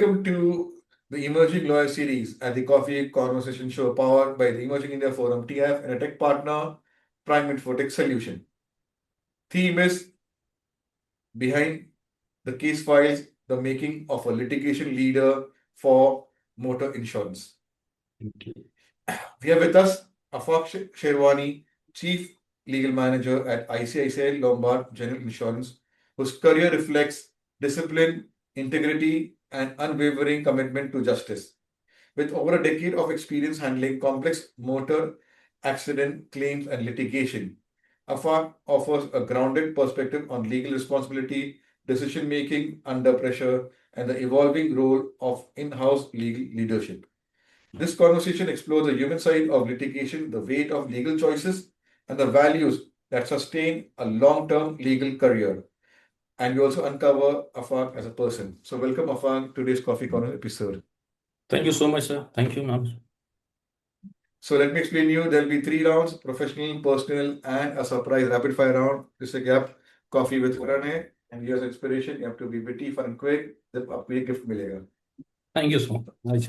Welcome to the Emerging Lawyer series at the Coffee Conversation Show powered by the Emerging India Forum TF and a tech partner, Prime Infotech Solution. Theme is behind the case files, the making of a litigation leader for motor insurance. We have with us Afaq Sherwani, Chief Legal Manager at ICICI Lombard General Insurance, whose career reflects discipline, integrity, and unwavering commitment to justice. With over a decade of experience handling complex motor accident claims and litigation, Afaq offers a grounded perspective on legal responsibility, decision making under pressure, and the evolving role of in house legal leadership. This conversation explores the human side of litigation, the weight of legal choices, and the values that sustain a long term legal career. And we also uncover Afaq as a person. So, welcome, Afaq, to today's Coffee Corner episode. Thank you so much, sir. Thank you, ma'am. So let me explain you. There'll be 3 rounds: professional, personal, and a surprise rapid fire round. Just like आप coffee with Farane and years inspiration. You have to be witty, fun, quick. जब आपको ये gift मिलेगा. Thank you so much.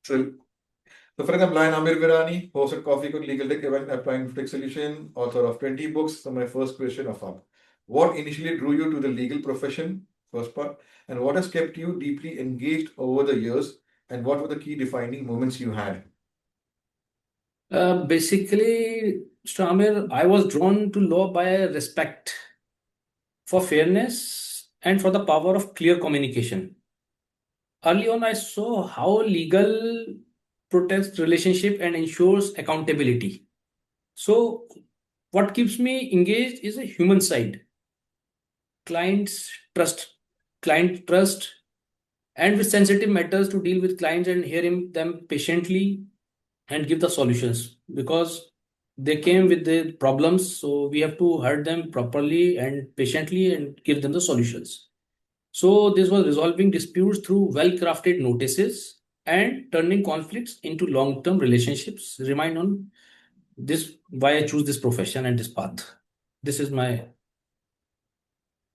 So friend, I'm Lion Amir Virani, host at Coffee Cook Legal Tech event at Prime Tech Solution, author of 20 books. So my first question of what initially drew you to the legal profession? First part, and what has kept you deeply engaged over the years, and what were the key defining moments you had? Basically, Mr. Amir, I was drawn to law by respect for fairness and for the power of clear communication. Early on, I saw how legal protects relationship and ensures accountability. So, what keeps me engaged is a human side. Clients trust, client trust, and with sensitive matters to deal with clients and hearing them patiently and give the solutions because they came with the problems, so we have to hear them properly and patiently and give them the solutions. So this was resolving disputes through well-crafted notices and turning conflicts into long-term relationships. Remind on this why I choose this profession and this path. This is my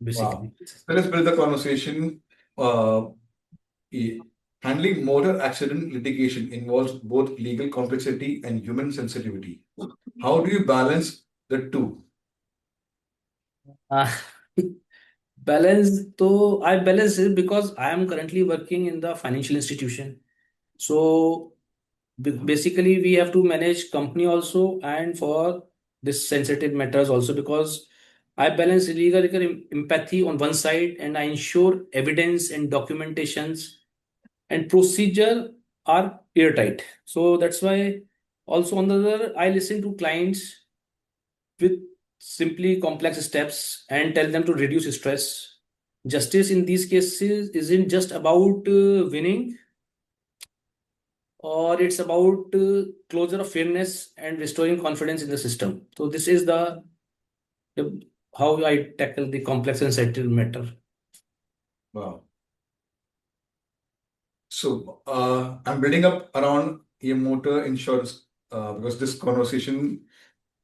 basically. Wow. So let's build the conversation. Handling motor accident litigation involves both legal complexity and human sensitivity. How do you balance the two? Uh, balance, so I balance it because I am currently working in the financial institution. So basically, we have to manage company also and for this sensitive matters also because I balance legal empathy on one side and I ensure evidence and documentations and procedure are airtight. So that's why also on the other, I listen to clients with simply complex steps and tell them to reduce stress. Justice in these cases isn't just about winning, or it's about closure of fairness and restoring confidence in the system. So this is the how I tackle the complex and sensitive matter. Wow. So I'm building up around a motor insurance because this conversation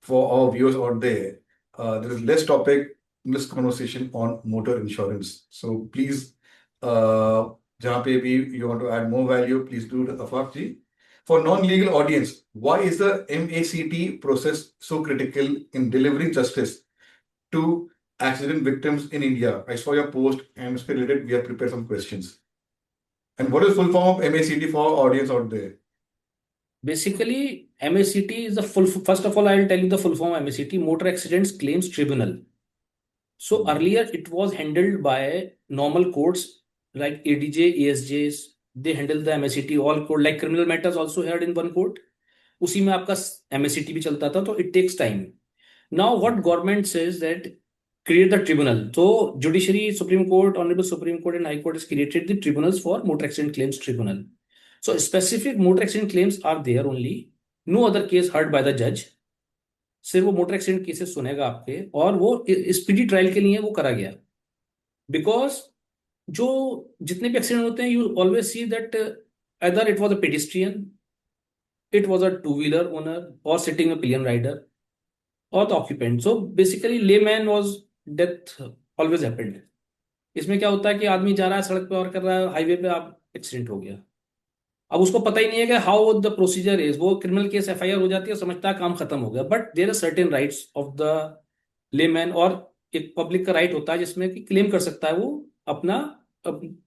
for our viewers out there, there is less topic, less conversation on motor insurance. So please, जहाँ पे भी you want to add more value, please do the Afaq ji. For non-legal audience, why is the MACT process so critical in delivering justice to accident victims in India? I saw your post and it's related. We have prepared some questions. And what is full form of MACT for our audience out there? Basically, MACT is the full. First of all, I will tell you the full form of MACT: Motor Accidents Claims Tribunal. So earlier it was handled by normal courts like ADJ, ASJs. They handle the MACT all court like criminal matters also heard in one court. उसी में आपका MACT भी चलता था, तो it takes time. Now what government says that create the tribunal. So judiciary, Supreme Court, Honorable Supreme Court and High Court has created the tribunals for motor accident claims tribunal. So specific motor accident claims are there only. No other case heard by the judge. सिर्फ वो motor accident cases सुनेगा आपके और वो speedy trial के लिए वो करा गया बिकॉज जो जितने भी एक्सीडेंट होते हैं you always see that either it was a pedestrian, it was a two-wheeler owner or sitting a pillion rider or the occupant. So basically layman was death always happened. इसमें क्या होता है कि आदमी जा रहा है सड़क पे और कर रहा है हाईवे पे, आप एक्सीडेंट हो गया। अब उसको पता ही नहीं है कि हाउ द प्रोसीजर इज, वो क्रिमिनल केस एफआईआर हो जाती है, समझता है काम खत्म हो गया, but there are certain rights of the layman, और एक पब्लिक का राइट होता है जिसमें कि क्लेम कर सकता है वो अपना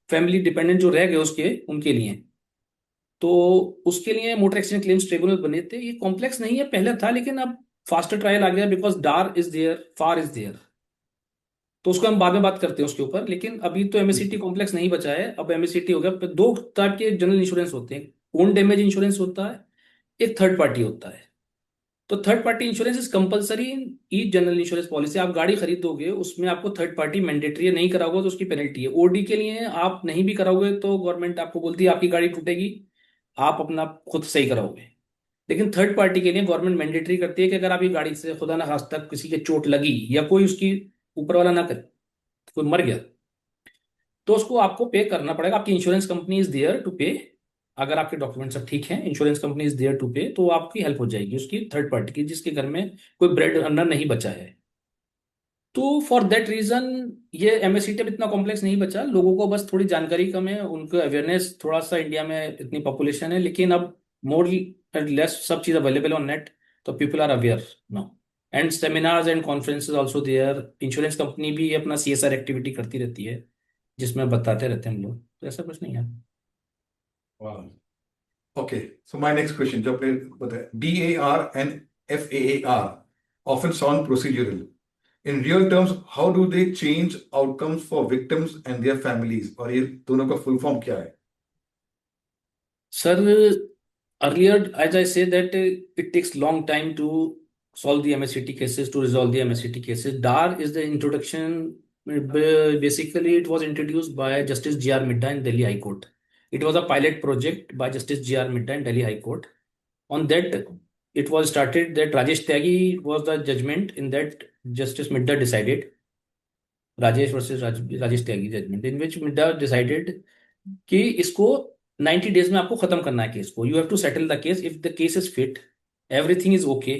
फैमिली डिपेंडेंट जो रह गए उसके उनके लिए। तो उसके लिए मोटर एक्सीडेंट क्लेम्स ट्रिब्यूनल बने थे। ये कॉम्प्लेक्स नहीं है, पहले था, लेकिन अब फास्टर ट्रायल आ गया because DAR is there, FAR is there. तो उसको हम बाद में बात करते हैं उसके ऊपर, लेकिन अभी तो एमएससीटी कॉम्प्लेक्स नहीं बचा है। अब एमएससीटी हो गया। दो टाइप के जनरल इंश्योरेंस होते हैं, ओन डैमेज इंश्योरेंस होता है, एक थर्ड पार्टी होता है। तो third party insurance is compulsory in each general insurance policy. आप गाड़ी खरीदोगे उसमें आपको थर्ड पार्टी मैंडेटरी है, नहीं कराओगे तो उसकी पेनल्टी है। ओडी के लिए आप नहीं भी कराओगे तो गवर्नमेंट आपको बोलती है आपकी गाड़ी टूटेगी, आप अपना खुद सही कराओगे। लेकिन थर्ड पार्टी के लिए गवर्नमेंट मैंडेटरी करती है कि अगर आपकी गाड़ी से खुदा ना खास्ता किसी के चोट लगी या कोई उसकी ऊपर वाला ना करे, कोई मर गया, तो उसको आपको पे करना पड़ेगा। आपकी insurance company is there to pay. अगर आपके डॉक्यूमेंट सब ठीक हैं, insurance company is there to pay, तो आपकी हेल्प हो जाएगी उसकी थर्ड पार्टी की जिसके घर में कोई ब्रेड अर्नर नहीं बचा है। तो फॉर दैट रीजन ये एमएससीटी अब इतना कॉम्प्लेक्स नहीं बचा। लोगों को बस थोड़ी जानकारी कम है, उनको अवेयरनेस थोड़ा सा, इंडिया में इतनी पॉपुलेशन है, लेकिन अब मोर एंड लेस सब चीज अवेलेबल ऑन नेट, तो people are aware now. And seminars and conferences also there. Insurance company भी अपना सीएसआर एक्टिविटी करती रहती है जिसमें बताते रहते हैं हम लोग। तो ऐसा कुछ नहीं है। Wow. Okay, so my next question, जो आपने बताया, DAR and FAAR often sound procedural. In real terms, how do they change outcomes for victims and their families? और ये दोनों का full form क्या है? Sir, earlier, as I say that it takes long time to solve the MSCT cases, to resolve the MSCT cases. DAR is the introduction. Basically, it was introduced by Justice G.R. Midha in Delhi High Court. It was a pilot project by Justice G.R. Midha in Delhi High Court. On that, it was started that Rajesh Tyagi was the judgment in that Justice Midha decided. Rajesh versus Rajesh Tyagi judgment, in which Midha decided कि इसको 90 days में आपको खत्म करना है केस को। You have to settle the case if the case is fit, everything is okay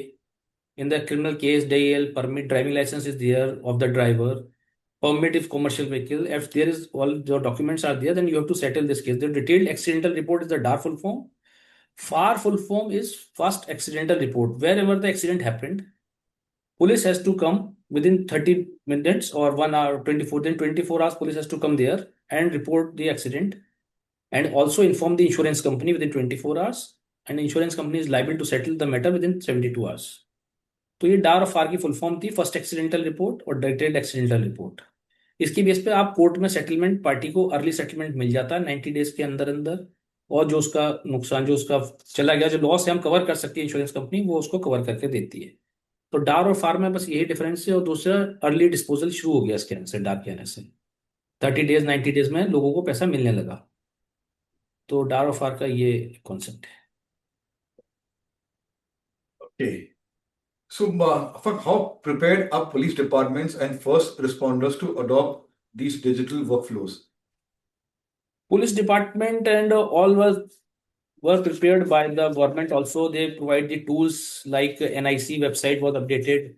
in the criminal case, DL permit, driving licence is there of the driver, permit if commercial vehicle, if there is all your documents are there, then you have to settle this case. The detailed accidental report is the DAR full form. FAR full form is first accidental report. Wherever the accident happened, police has to come within 30 minutes or 1 hour, 24, then 24 hours police has to come there and report the accident, and also inform the insurance company within 24 hours, and the insurance company is liable to settle the matter within 72 hours. तो ये डार और फार की full form थी, first accidental report और detailed accidental report. इसकी base पे आप court में सेटलमेंट, पार्टी को अर्ली सेटलमेंट मिल जाता है 90 डेज के अंदर अंदर, और जो उसका नुकसान, जो उसका चला गया, जो लॉस है, हम कवर कर सकती है इंश्योरेंस कंपनी, वो उसको कवर करके देती है। तो डार और फार में बस यही डिफरेंस है। और दूसरा, अर्ली डिस्पोजल शुरू हो गया इसके आने से, डार के आने से 30 डेज 90 डेज में लोगों को पैसा मिलने लगा। तो डार और फार का ये कॉन्सेप्ट है। Okay. So, Afaq, how prepared are police departments and first responders to adopt these digital workflows? Police department and all were prepared by the government. Also, they provide the tools like NIC website was updated.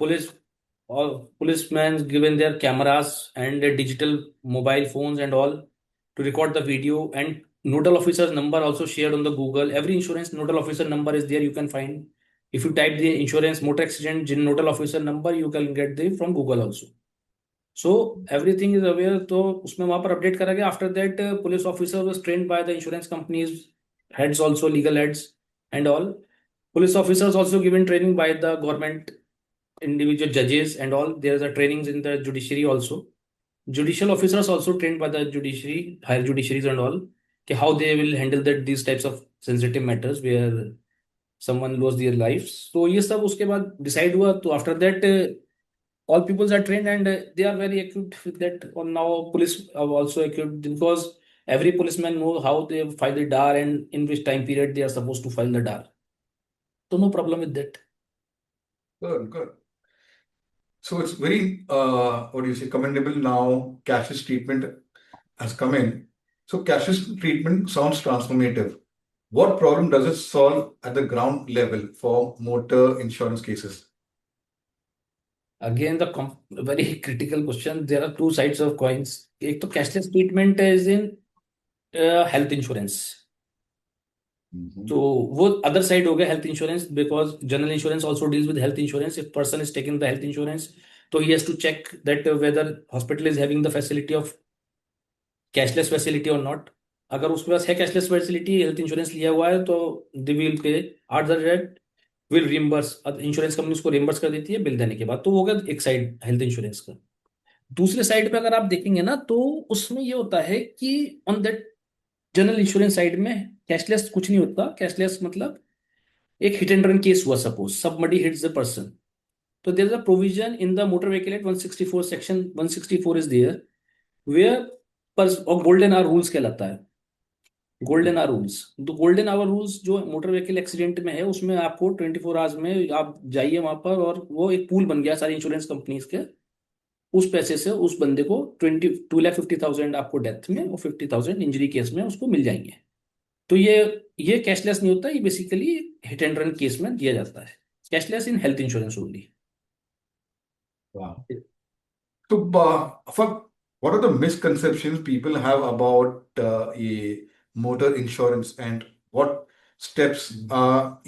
Police, all policemen given their cameras and their digital mobile phones and all to record the video, and nodal officer's number also shared on the Google. Every insurance nodal officer number is there. You can find, if you type the insurance motor accident nodal officer number, you can get the from Google also. So everything is aware. तो उसमें वहां पर update करा गया। After that police officer was trained by the insurance companies heads, also legal heads and all. Police officers also given training by the government, individual judges and all. There's a trainings in the judiciary also. Judicial officers also trained by the judiciary, higher judiciaries and all, कि how they will handle that these types of sensitive matters where someone lost their lives. तो ये सब उसके बाद decide हुआ। तो after that all peoples are trained and they are very equipped with that. Or now police are also equipped because every policeman know how they file the DAR and in which time period they are supposed to file the DAR. So no problem with that. Good, good. So it's very, what do you say, commendable now. Cashless treatment has come in. So cashless treatment sounds transformative. What problem does it solve at the ground level for motor insurance cases? Again, the very critical question. There are two sides of coins. एक तो cashless treatment is in health insurance. Mhm. तो वो other side हो गया health insurance, because general insurance also deals with health insurance. If person is taking the health insurance, तो he has to check that whether hospital is having the facility of cashless facility और not. अगर उसके पास है cashless facility, health insurance लिया हुआ है, तो they will pay are the rate will reimburse, insurance company उसको रिम्बर्स कर देती है बिल देने के बाद। तो वो हो गया एक साइड हेल्थ इंश्योरेंस का। दूसरे साइड पे अगर आप देखेंगे ना, तो उसमें ये होता है कि on that general insurance side में कैशलेस कुछ नहीं होता। कैशलेस मतलब एक हिट एंड रन केस हुआ, suppose somebody hits the person, तो there is a provision in the motor vehicle act 164, section 164 is there, where पर और गोल्डन आवर रूल्स कहलाता है। गोल्डन आवर रूल्स, तो गोल्डन आवर रूल्स जो motor vehicle accident में है, उसमें आपको 24 आवर्स में आप जाइए वहां पर, और वो एक पूल बन गया सारी इंश्योरेंस कंपनीज के। उस पैसे से उस बंदे को 2,50,000 आपको डेथ में और 50,000 इंजरी केस में उसको मिल जाएंगे। तो ये कैशलेस नहीं होता, ये basically hit and run case में दिया जाता है। Cashless in health insurance only. Wow. So, what are the misconceptions people have about ये motor insurance and what steps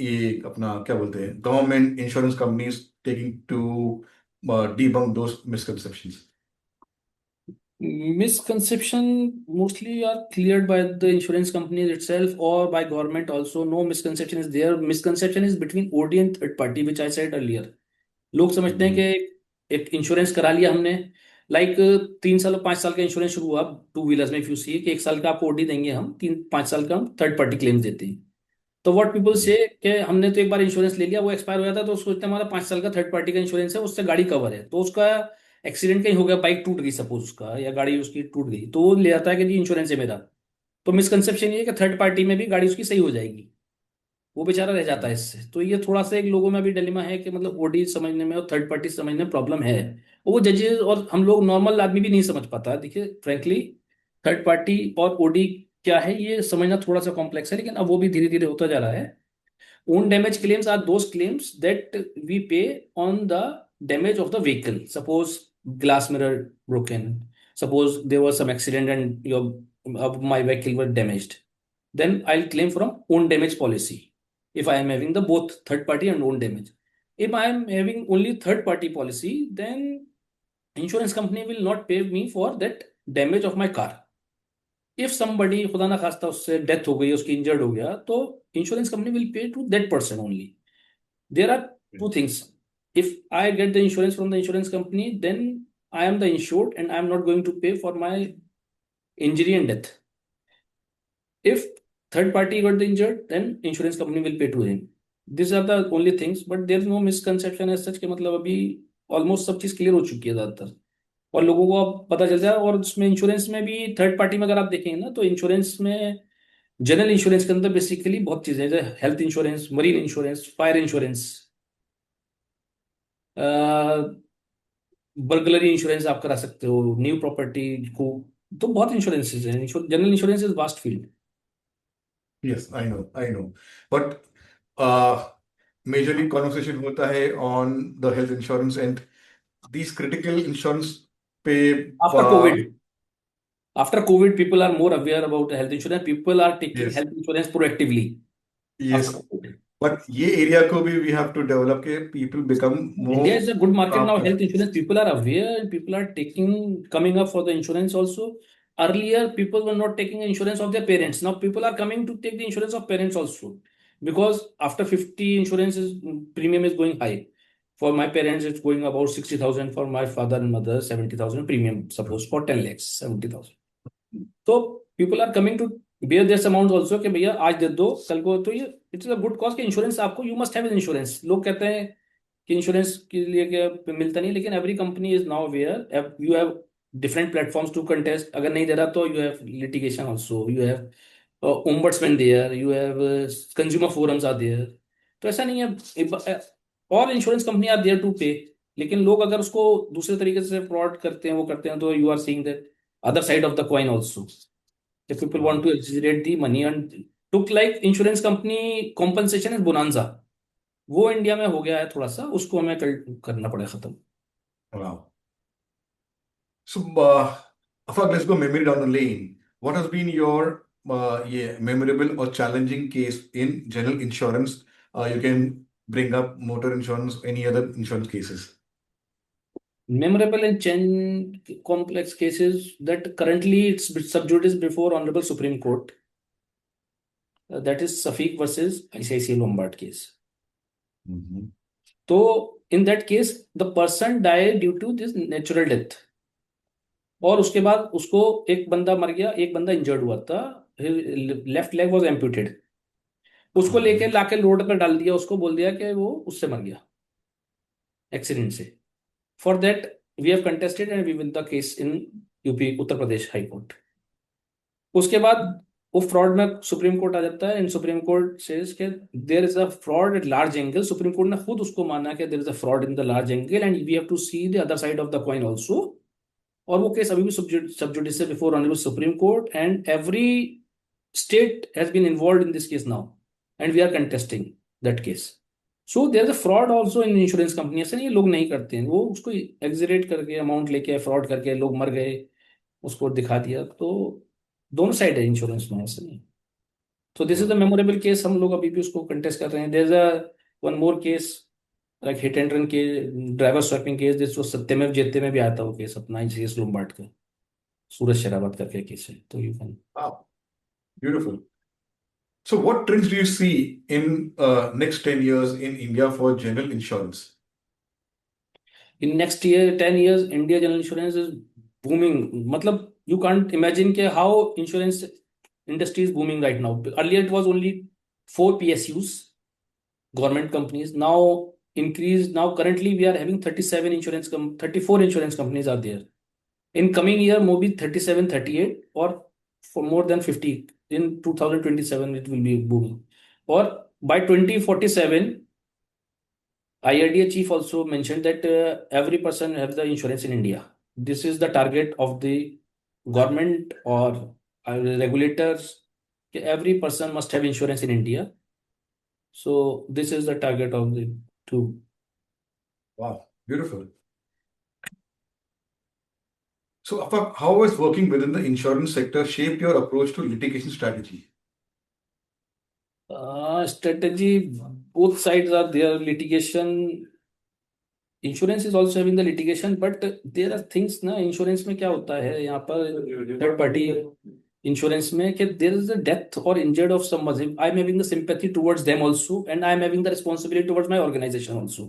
ये अपना क्या बोलते हैं government insurance companies taking to debunk those misconceptions? Misconception mostly are cleared by the insurance companies itself or by government also. No misconception is there. Misconception is between OD and third party, which I said earlier. लोग समझते हैं Mhm. कि एक insurance करा लिया हमने, like 3 साल और 5 साल का इंश्योरेंस शुरू हुआ टू व्हीलर्स में। इफ यू सी कि 1 साल का आपको ओडी देंगे हम, 3-5 साल का हम थर्ड पार्टी क्लेम्स देते हैं। तो व्हाट पीपल से कि हमने तो एक बार इंश्योरेंस ले लिया, वो एक्सपायर हो जाता है, तो उसको सोचते हैं हमारा 5 साल का थर्ड पार्टी का इंश्योरेंस है, उससे गाड़ी कवर है। तो उसका एक्सीडेंट कहीं हो गया, बाइक टूट गई सपोज उसका, या गाड़ी उसकी टूट गई, तो वो ले आता है कि जी इंश्योरेंस है मेरा। तो मिसकंसेप्शन ये है कि थर्ड पार्टी में भी गाड़ी उसकी सही हो जाएगी, वो बेचारा रह जाता है इससे। तो ये थोड़ा सा एक लोगों में भी डिलेमा है कि मतलब ओडी समझने में और थर्ड पार्टी समझने में प्रॉब्लम है। वो जजेस और हम लोग नॉर्मल आदमी भी नहीं समझ पाता। देखिए फ्रेंकली, थर्ड पार्टी और ओडी क्या है ये समझना थोड़ा सा कॉम्प्लेक्स है, लेकिन अब वो भी धीरे धीरे होता जा रहा है। Own damage claims are those claims that we pay on the damage of the vehicle. Suppose glass mirror broken. Suppose there was some accident and my vehicle was damaged. Then I'll claim from own damage policy. If I am having the both third party and own damage. If I am having only third party policy, then insurance company will not pay me for that damage of my car। If somebody खुदा ना खास्ता उससे death हो गई, उसकी injured हो गया, तो insurance company will pay to that person only. There are two things. If I get the insurance from the insurance company, then I am the insured and I am not going to pay for my injury and death. If third party got the injured, then insurance company will pay to him। these are the only things, but there is no misconception as such, कि मतलब अभी almost सब चीज clear हो चुकी है ज्यादातर, और लोगों को अब पता चल जाए। और उसमें इंश्योरेंस में भी थर्ड पार्टी में अगर आप देखेंगे ना, तो इंश्योरेंस में जनरल इंश्योरेंस के अंदर बेसिकली बहुत चीजें हैं, जैसे health insurance, marine insurance, fire insurance, burglary insurance आप करा सकते हो, न्यू प्रॉपर्टी को। तो बहुत इंश्योरेंसेज हैं। General insurance is vast field. Yes, I know. But uh, majorly conversation होता है on the health insurance and these critical insurance पे after COVID, after COVID people are more aware about health insurance, people are taking yes, health insurance proactively yes. After COVID. But ये area को भी we have to develop के people become India more is a good market now. uh, Health insurance, people are aware and people are taking, coming up for the insurance also. Earlier, people were not taking insurance of their parents. Now, people are coming to take the insurance of parents also, because after 50, insurance is premium is going high. For my parents, it's going about 60,000. For my father and mother, 70,000 premium. Suppose for 10 lakhs, 70,000. तो people are coming to bear this amount also, कि भैया आज दे दो कल को। तो ये इट्स अ गुड कॉज कि इंश्योरेंस आपको, यू मस्ट हैव इंश्योरेंस। लोग कहते हैं कि इंश्योरेंस के लिए क्या मिलता नहीं, लेकिन every company is now aware, you have different platforms to contest. अगर नहीं दे रहा तो you have litigation also, you have ombudsman there, you have consumer forums are there. तो ऐसा नहीं है, और insurance company are there to pay. लेकिन लोग अगर उसको दूसरे तरीके से फ्रॉड करते हैं, वो करते हैं, तो you are seeing that other side of the coin also, if people want wow, to exaggerate the money and took like insurance company compensation is bonanza, वो इंडिया में हो गया है थोड़ा सा, उसको हमें करना पड़ेगा खत्म। wow. So, Afaq, let's go memory down the lane. What has been your memorable or challenging case in general insurance? You can bring up motor insurance, any other insurance cases. Memorable and complex cases that currently it's sub judice before Honorable Supreme Court. That is Safiq versus ICICI Lombard case. So in that case, the person died due to this natural death. और उसके बाद उसको एक बंदा मर गया, एक बंदा इंजर्ड हुआ था, लेफ्ट लेग वाज एम्प्यूटेड. उसको लेके लाके रोड पर डाल दिया, उसको बोल दिया कि वो उससे मर गया एक्सीडेंट से. For that we have contested and we win the case in UP Uttar Pradesh high court. उसके बाद वो फ्रॉड में सुप्रीम कोर्ट आ जाता है. इन सुप्रीम कोर्ट सेज के there is a fraud at large angle. Supreme court ने खुद उसको माना कि there is a fraud in the large angle and we have to see the other side of the coin also. और वो case अभी भी सब जुडिस है before honourable supreme court and every state has been involved in this case now and we are contesting that case. So there is a fraud also in insurance company. ऐसे नहीं, लोग नहीं करते हैं, वो उसको एग्जरेट करके अमाउंट लेके फ्रॉड करके लोग मर गए, उसको दिखा दिया. तो दोनों साइड है इंश्योरेंस में, ऐसे नहीं. तो this is the memorable case. हम लोग अभी भी उसको कंटेस्ट कर रहे हैं. There is a one more case like hit and run के driver swapping case. This was Satyamev Jayate में भी आया था वो केस अपना, ICS लोम्बार्ड का, सूरज शरावत करके केस है. तो you can. Wow, beautiful. So what trends do you see in next 10 years in India for general insurance? In next year 10 years India general insurance is booming. मतलब you can't imagine के how insurance industry is booming right now. Earlier it was only 4 PSUs, government companies. Now increased. Now currently we are having 34 insurance companies are there. In coming year maybe 37, 38 or for more than 50. In 2027 it will be booming. Or by 2047 IRDA chief also mentioned that every person has the insurance in India. This is the target of the government or regulators. Every person must have insurance in India. So this is the target of the two. Wow, beautiful. So, Afaq, how has working within the insurance sector shaped your approach to litigation strategy? Strategy, both sides are there. Litigation, insurance is also having the litigation, but there are things ना insurance में क्या होता है यहाँ पर third party insurance में कि there is a death or injured of someone. I am having the sympathy towards them also and I am having the responsibility towards my organization also.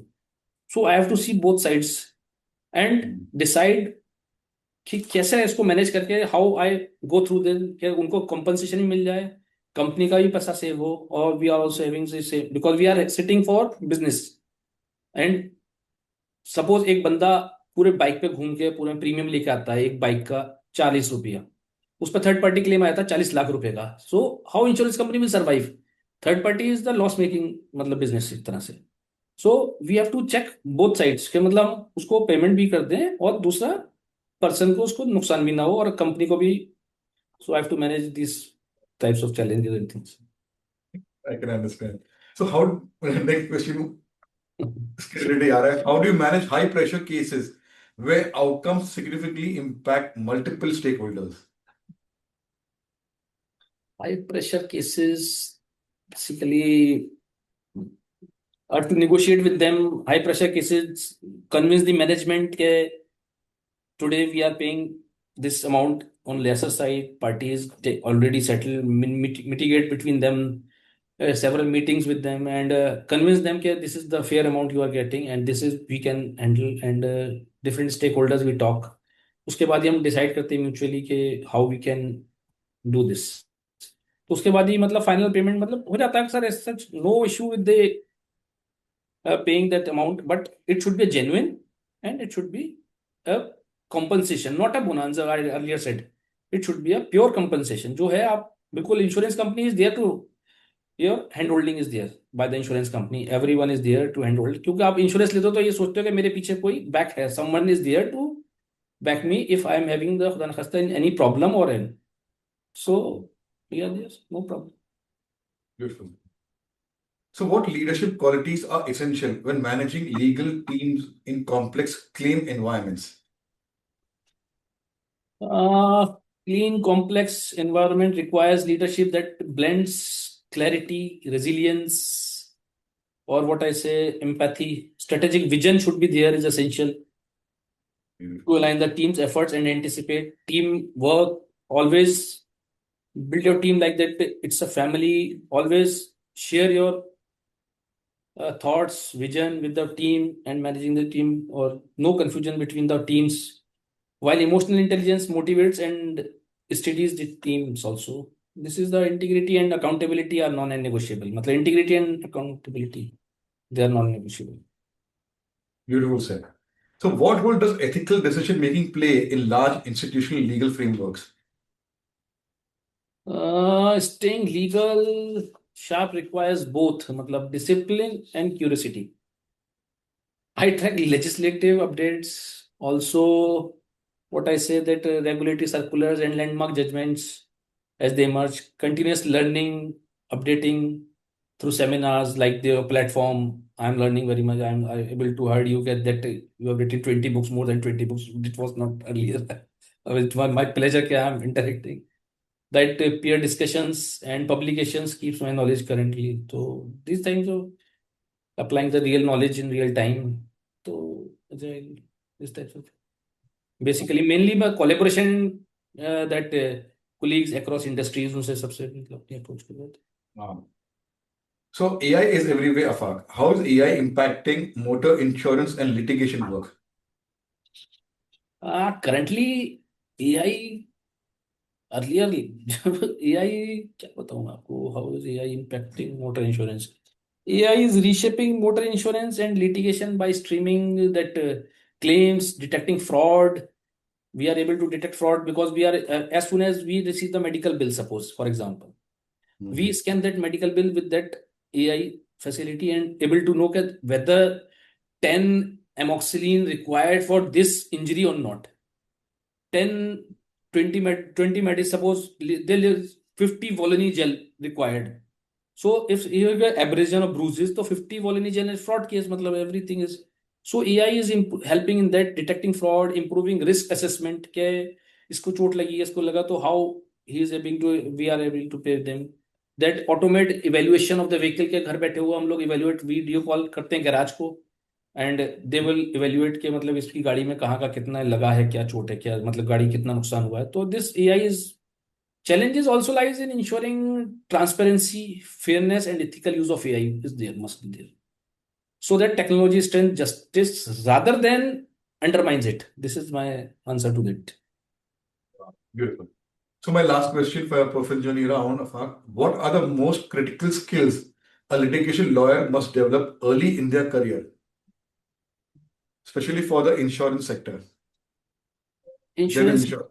So I have to see both sides and decide कि कैसे इसको manage करके how I go through then कि उनको compensation भी मिल जाए, company का भी पैसा सेव हो, और we are also having save because we are sitting for business. And suppose एक बंदा पूरे बाइक पे घूम के पूरे प्रीमियम लेके आता है, एक बाइक का 40 रुपया, उस पर थर्ड पार्टी क्लेम आया था 40 लाख रुपए का. So how insurance company will survive? Third party is the loss making मतलब बिजनेस एक तरह से. So we have to check both sides के मतलब उसको पेमेंट भी कर दें और दूसरा पर्सन को उसको नुकसान भी ना हो और कंपनी को भी. So I have to manage this types of challenges and things. I can understand. So, how next question इसके related आ रहा है. How do you manage high pressure cases where outcomes significantly impact multiple stakeholders? High pressure cases basically are to negotiate with them. High pressure cases convince the management that today we are paying this amount on lesser side. Parties already settle, mitigate between them, several meetings with them and convince them that this is the fair amount you are getting and this is we can handle and different stakeholders we talk. उसके बाद ही हम decide करते हैं mutually कि how we can do this. तो उसके बाद ही मतलब फाइनल पेमेंट मतलब हो जाता है sir. Such no issue with the paying that amount, but it should be genuine and it should be a compensation, not a bonanza. I earlier said it should be a pure compensation. जो है आप बिल्कुल insurance company is there to your hand holding is there by the insurance company. Everyone is there to hand hold. क्योंकि आप insurance लेते हो तो ये सोचते हो कि मेरे पीछे कोई बैक है. Someone is there to back me if I am having the खुदा न खास्ता any problem or any. So we are there, no problem. Beautiful. So, what leadership qualities are essential when managing legal teams in complex claim environments? Clean, complex environment requires leadership that blends clarity, resilience, or what I say, empathy. Strategic vision should be there, is essential to align the team's efforts and anticipate teamwork. Always build your team like that. It's a family. Always share your thoughts, vision with the team and managing the team, or no confusion between the teams. While emotional intelligence motivates and steadies the teams also. This is the integrity and accountability are non-negotiable. मतलब integrity and accountability, they are non-negotiable. Beautiful said. So, what role does ethical decision making play in large institutional legal frameworks? Staying legal sharp requires both मतलब discipline and curiosity. I track legislative updates, also what I say that regulatory circulars and landmark judgments as they emerge, continuous learning, updating through seminars like the platform. I'm learning very much. I'm able to heard you get that you have written 20 books, more than 20 books. It was not earlier. It's my pleasure that I'm interacting. That peer discussions and publications keeps my knowledge currently. So these times of applying the real knowledge in real time. So this types of basically mainly by collaboration that colleagues across industries उनसे सबसे मतलब अपनी approach के बाद. Wow. So, AI is everywhere, Afaq. How is AI impacting motor insurance and litigation work? Currently AI earlier जब AI क्या बताऊँ मैं आपको how is AI impacting motor insurance? AI is reshaping motor insurance and litigation by streaming that claims, detecting fraud. We are able to detect fraud because we are as soon as we receive the medical bill, suppose for example, we scan that medical bill with that AI facility and able to know that whether 10 amoxicillin required for this injury or not. 10, 20 med, suppose there is 50 Volini gel required. So if you have an abrasion or bruises, so 50 Volini gel is fraud case, matlab everything is. So AI is helping in that, detecting fraud, improving risk assessment. के इसको चोट लगी है, इसको लगा तो how he is able to, we are able to pay them. That automate evaluation of the vehicle के घर बैठे हुए हम लोग evaluate वीडियो कॉल करते हैं गैराज को एंड दे विल इवेल्युएट के मतलब इसकी गाड़ी में कहाँ का कितना लगा है, क्या चोट है, क्या मतलब गाड़ी कितना नुकसान हुआ है. तो this AI is challenges also lies in ensuring transparency, fairness, and ethical use of AI is there, must be there, so that technology strengthens justice rather than undermines it. This is my answer to that. Beautiful. So, my last question for Professor Janira on Afaq, what are the most critical skills a litigation lawyer must develop early in their career, especially for the insurance sector? General Insurance, insurance.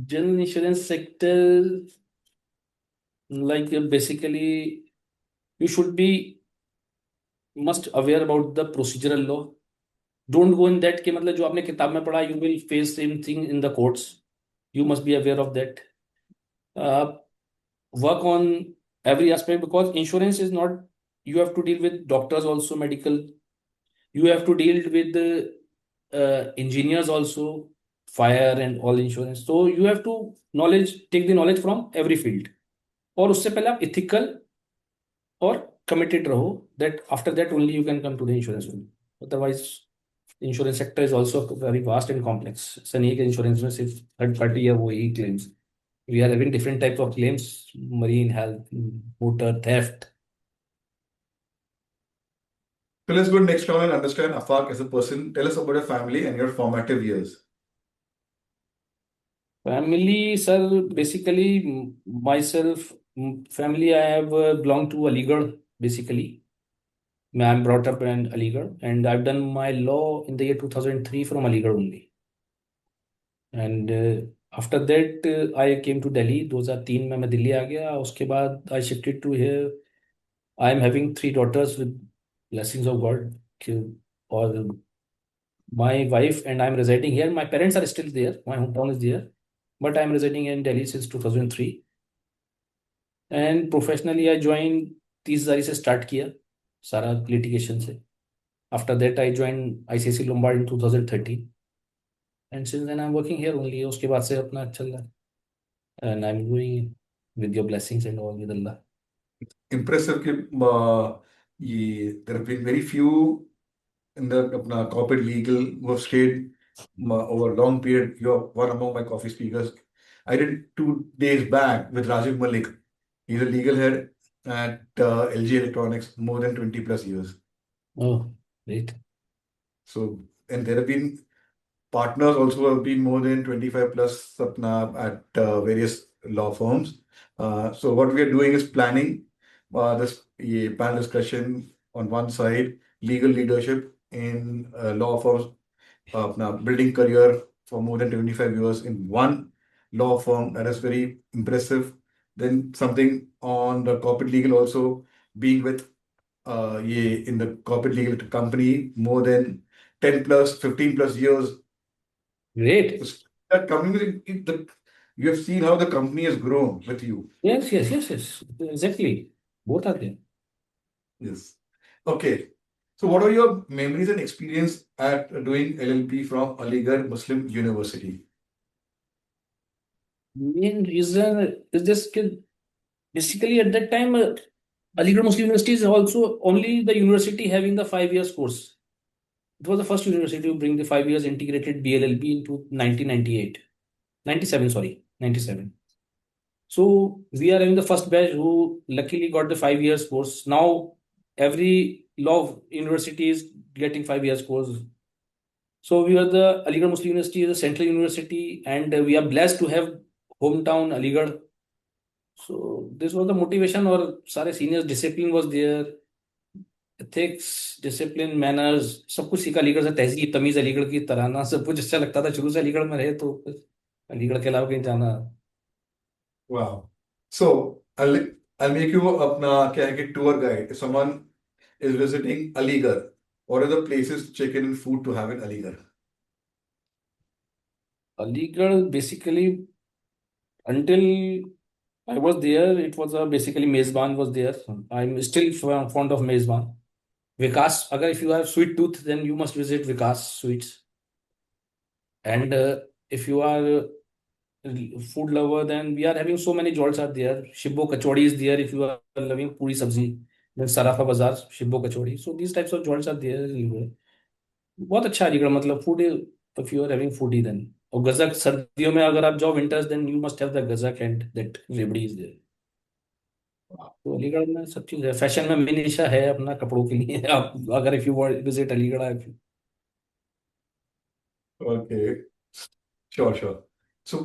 general insurance sector, like basically, you should be must aware about the procedural law. Don't go in that कि मतलब जो आपने किताब में पढ़ा, you will face same thing in the courts. You must be aware of that. Work on every aspect because insurance is not, you have to deal with doctors also, medical, you have to deal with the engineers also, fire and all insurance. So you have to take the knowledge from every field. और उससे पहले आप ethical और committed रहो, that after that only you can come to the insurance field. Otherwise insurance sector is also very vast and complex. ऐसा नहीं है कि insurance में सिर्फ third party या वो ही claims. We are having different types of claims: marine, health, motor, theft. So, let's go next round and understand Afaq as a person. Tell us about your family and your formative years. Family, sir, basically myself, family, I have belonged to Aligarh, basically. I'm brought up in Aligarh and I've done my law in the year 2003 from Aligarh only. And after that, I came to Delhi. 2003 में मैं दिल्ली आ गया. उसके बाद I shifted to here. I am having 3 daughters with blessings of God. Or my wife and I'm residing here. My parents are still there. My hometown is there, but I'm residing in Delhi since 2003. And professionally, I joined 30 से start किया सारा litigation से. After that, I joined ICICI Lombard in 2013. And since then I am working here only, उसके बाद से अपना चल रहा है, and I am doing with your blessings and all, with Allah. Impressive कि ये there have been very few in the अपना corporate legal who have stayed over a long period. You're one among my coffee speakers. I did 2 days back with Rajiv Malik. He's a legal head at LG Electronics, more than 20 plus years. Oh great. So, and there have been partners also have been more than 25 plus Sapna at various law firms. So what we are doing is planning this panel discussion on one side, legal leadership in law firms, now building career for more than 25 years in one law firm. That is very impressive. Then something on the corporate legal also, being with in the corporate legal company more than 10 plus, 15 plus years. Great. So that company, you have seen how the company has grown with you. Yes yes yes yes, exactly, both are there. Yes. Okay. So what are your memories and experience at doing LLB from Aligarh Muslim University? Main reason is this कि basically at that time, Aligarh Muslim University is also only the university having the 5 years course. It was the first university to bring the 5 years integrated BLLB into 1998, 97, sorry, 97. So we are having the first batch who luckily got the 5 years course. Now every law university is getting 5 years course. So we are the Aligarh Muslim University is a central university, and we are blessed to have hometown Aligarh. So this was the motivation, और सारे seniors discipline was there, ethics, discipline, manners, सब कुछ सीखा अलीगढ़ से, तहजीब तमीज अलीगढ़ की तराना, सब कुछ अच्छा लगता था शुरू से, अलीगढ़ में रहे तो फिर अलीगढ़ के अलावा कहीं जाना। Wow. So I'll make you अपना क्या है कि tour guide. If someone is visiting Aligarh, what are the places to check in and food to have in Aligarh? Aligarh basically until I was there, it was basically Mezban was there. I'm still fond of Mezban. Vikas, agar if you have sweet tooth, then you must visit Vikas Sweets. And if you are food lover, then we are having so many jolts are there. Shibbo Kachori is there if you are loving puri sabzi. Then Sarafa Bazaar, Shibbo Kachori. So these types of jolts are there. बहुत अच्छा अलीगढ़, मतलब food, if you are having foodie then. और गजक सर्दियों में अगर आप जाओ winters, then you must have the gajak and that revdi is there. तो अलीगढ़ में सब चीज है, फैशन में मिनिशा है अपना कपड़ों के लिए आप अगर if you visit Aligarh. Okay. Sure, sure. So,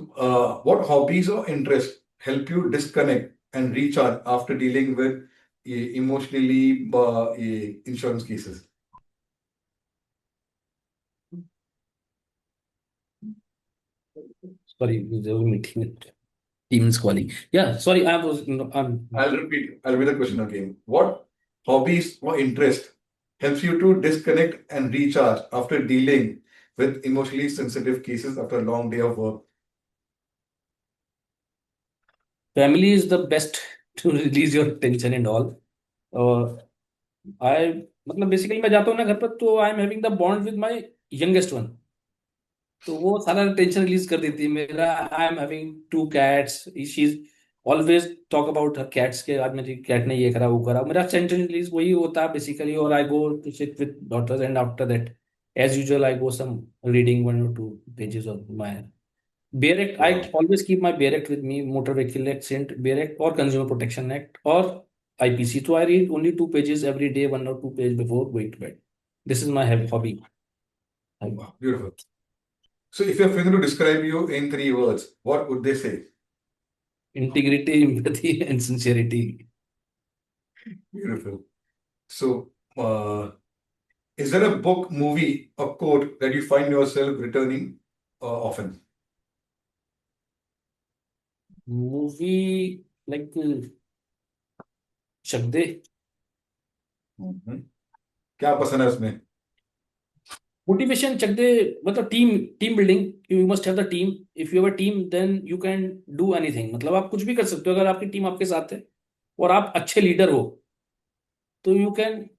what hobbies or interests help you disconnect and recharge after dealing with emotionally insurance cases? Sorry, there was a meeting. Teams calling. Yeah, sorry, I was, no, I'll repeat the question again. What hobbies or interest helps you to disconnect and recharge after dealing with emotionally sensitive cases after a long day of work? family is the best to release your tension and all. और आई, मतलब basically मैं जाता हूँ ना घर पर, तो I am having the bond with my youngest one, तो वो सारा टेंशन रिलीज कर देती है मेरा। I am having 2 cats, she is always talk about her cats के, आज मेरी कैट ने ये करा वो करा, मेरा टेंशन रिलीज वही होता है बेसिकली। और I go to sit with daughters, and after that as usual I go some reading 1 or 2 pages of my bare act. I Wow. Always keep my bare act with me, motor vehicle accident bare act और consumer protection act और IPC। तो I read only 2 pages every day, 1 or 2 pages before going to bed. This is my hobby. Wow. Beautiful. So, if your friend to describe you in 3 words, what would they say? Integrity, empathy, and sincerity. Beautiful. So, is there a book, movie, or quote that you find yourself returning often? Movie like Chak De. Mhm. क्या पसंद है उसमें? Motivation Chak De, मतलब team building, you must have the team, if you have a team then you can do anything, मतलब आप कुछ भी कर सकते हो अगर आपकी टीम आपके साथ है और आप अच्छे लीडर हो, तो यू कैन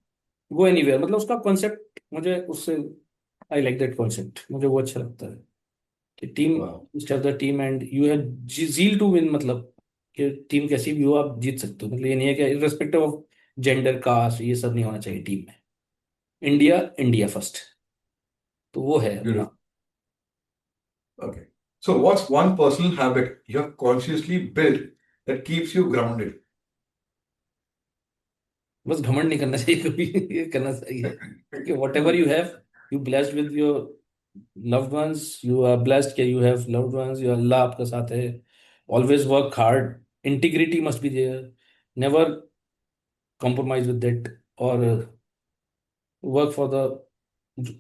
गो एनीवेयर। मतलब उसका कॉन्सेप्ट मुझे उससे, आई लाइक दैट कॉन्सेप्ट, मुझे वो अच्छा लगता है। कि team Wow. Step the team and you have zeal to win, मतलब कि टीम कैसी भी हो आप जीत सकते हो, मतलब ये नहीं है कि इररेस्पेक्टिव ऑफ जेंडर कास्ट ये सब नहीं होना चाहिए टीम में। इंडिया, इंडिया फर्स्ट, तो वो है अपना। Beautiful. Okay. So, what's one personal habit you have consciously built that keeps you grounded? बस घमंड नहीं करना चाहिए कभी। ये करना चाहिए कि what ever you have, you blessed with your loved ones, you are blessed कि you have loved ones, you अल्लाह आपका साथ है। Always work hard, integrity must be there, never compromise with that, or work for the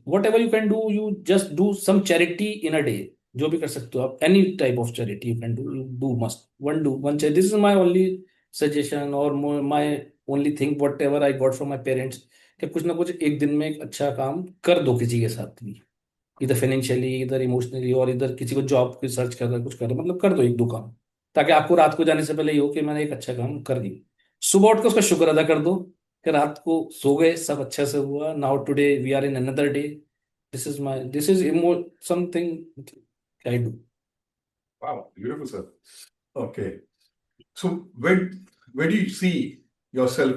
whatever you can do, you just do some charity in a day, जो भी कर सकते हो आप, any type of charity you can do, you do must do one charity. This is my only suggestion or my only thing whatever I got from my parents, कि कुछ ना कुछ एक दिन में एक अच्छा काम कर दो किसी के साथ भी, इधर फाइनेंशियली इधर इमोशनली और इधर किसी को जॉब की सर्च कर रहा है कुछ कर रहा है, मतलब कर दो एक दो काम, ताकि आपको रात को जाने से पहले ये हो कि मैंने एक अच्छा काम कर दिया। सुबह उठ के उसका शुक्र अदा कर दो कि रात को सो गए सब अच्छे से हुआ, now today we are in another day, this is emo something I do. Wow, beautiful, sir. Okay. So, where do you see yourself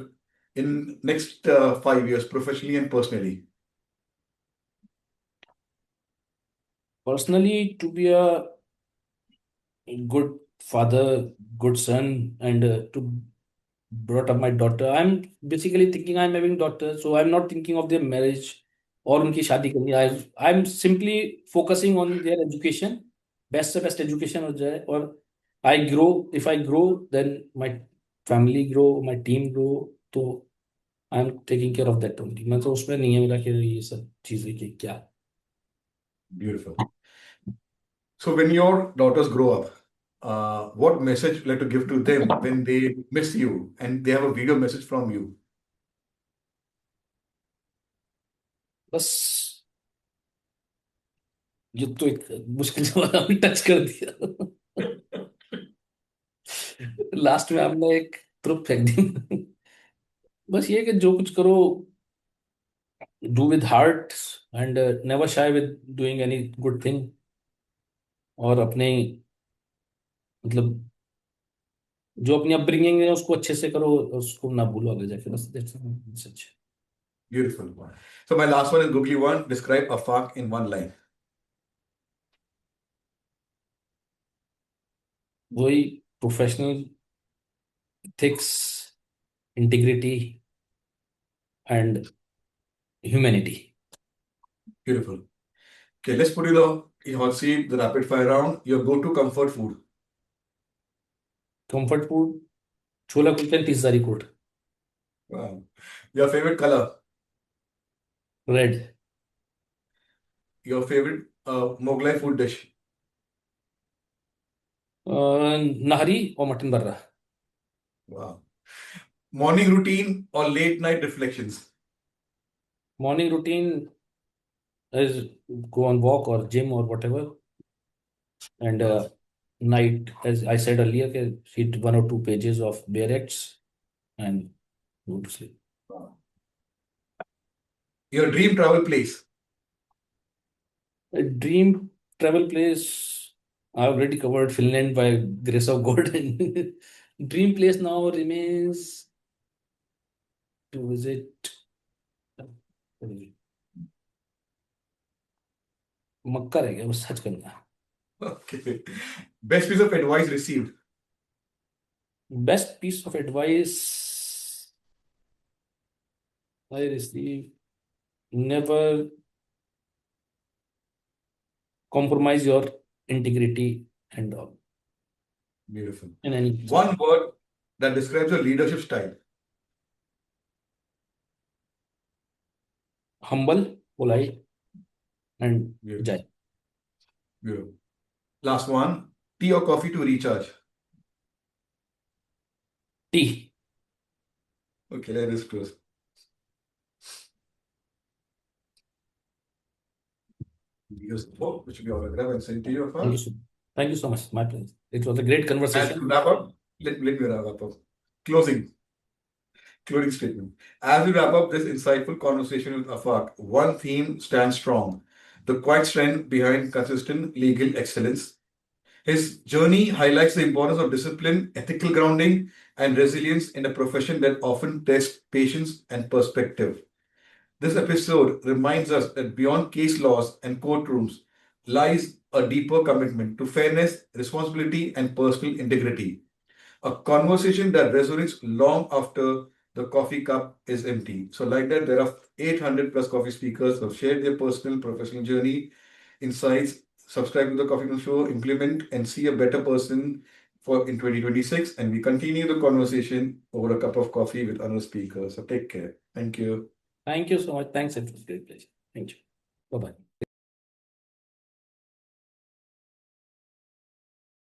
in next 5 years, professionally and personally? Personally, to be a good father, good son, and to brought up my daughter. I'm basically thinking I'm having daughter, so I'm not thinking of their marriage और उनकी शादी करनी। I'm simply focusing on their education, best से best education हो जाए, और I grow, if I grow then my family grow, my team grow, तो I'm taking care of that only। मैं तो उसमें नहीं है मेरा कि ये सब चीजें कि क्या। Beautiful. So, when your daughters grow up, what message would you like to give to them when they miss you and they have a video message from you? बस ये तो एक मुश्किल सवाल टच कर दिया। लास्ट में आपने एक ट्रुथ फेंक दी। बस ये कि जो कुछ करो do with heart and never shy with doing any good thing, और अपने मतलब जो अपनी अपब्रिंगिंग है उसको अच्छे से करो, उसको ना भूलो आगे जाके, बस सच। Beautiful. So, my last one is Googly one. Describe Afaq in one line. वही professional, ethics, integrity and humanity. Beautiful. Okay, let's put you the hot seat, the rapid fire round. Your go-to comfort food. Comfort food, chhola kulcha pizza कोट। Wow. Your favorite color. Red. Your favorite Mughlai food dish. Nahari और mutton barra. Wow. Morning routine or late night reflections. Morning routine is go on walk or gym or whatever, and Wow. night, as I said earlier, read 1 or 2 pages of bare acts and go to sleep. Wow. Your dream travel place. A dream travel place, I already covered Finland by grace of God. Dream place now remains to visit मक्का रह गया बस, सच करना। Okay. Best piece of advice received. Best piece of advice I received: never compromise your integrity and all Beautiful. in any One word that describes your leadership style. humble, polite, and Beautiful. jai. Beautiful. Last one. Tea or coffee to recharge. Tea. Okay, let us close. Use the book, which will be autographed and sent to you. Thank you so, thank you so much. My pleasure. It was a great As conversation. we wrap up, let me wrap up. Closing statement. As we wrap up this insightful conversation with Afaq, one theme stands strong. the quiet strength behind consistent legal excellence. His journey highlights the importance of discipline, ethical grounding, and resilience in a profession that often tests patience and perspective. This episode reminds us that beyond case laws and courtrooms lies a deeper commitment to fairness, responsibility, and personal integrity. A conversation that resonates long after the coffee cup is empty. So, like that, there are 800 plus coffee speakers who have shared their personal professional journey, insights. Subscribe to the Coffee Room Show, implement, and see a better person for in 2026. And we continue the conversation over a cup of coffee with another speaker. So, take care. Thank you. Thank you so much. Thanks. It was a great pleasure. Thank you. Bye bye.